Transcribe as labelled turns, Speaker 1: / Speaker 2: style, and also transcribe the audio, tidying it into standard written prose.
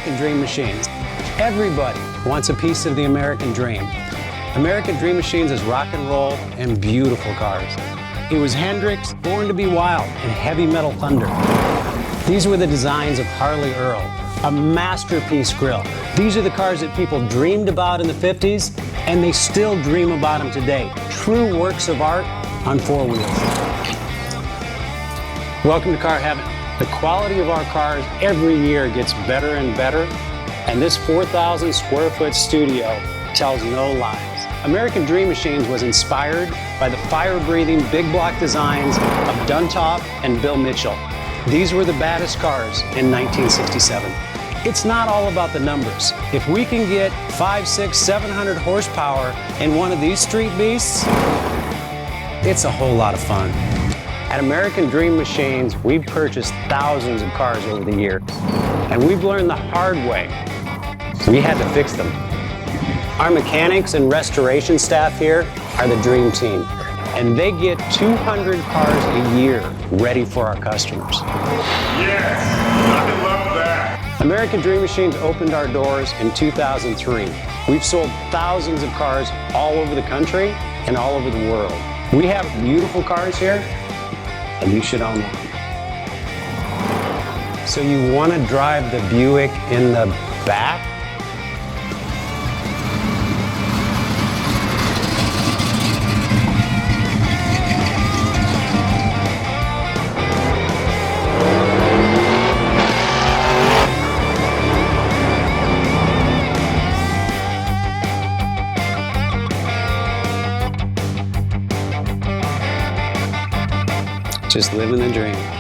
Speaker 1: American Dream Machines. Everybody wants a piece of the American dream. American Dream Machines is rock and roll and beautiful cars. It was Hendrix, Born to be Wild, and Heavy Metal Thunder. These were the designs of Harley Earl, a masterpiece grille. These are the cars that people dreamed about in the 50s, and they still dream about them today. True works of art on four wheels. Welcome to Car Heaven. The quality of our cars every year gets better and better, and this 4,000 square foot studio tells no lies. American Dream Machines was inspired by the fire-breathing big block designs of Duntop and Bill Mitchell. These were the baddest cars in 1967. It's not all about the numbers. If we can get 500, 600, 700 horsepower in one of these street beasts, it's a whole lot of fun. At American Dream Machines, we've purchased thousands of cars over the years, and we've learned the hard way. We had to fix them. Our mechanics and restoration staff here are the dream team, and they get 200 cars a year ready for our customers.
Speaker 2: Yes, I love that.
Speaker 1: American Dream Machines opened our doors in 2003. We've sold thousands of cars all over the country and all over the world. We have beautiful cars here, and you should own one. So you want to drive the Buick in the back? Just living the dream.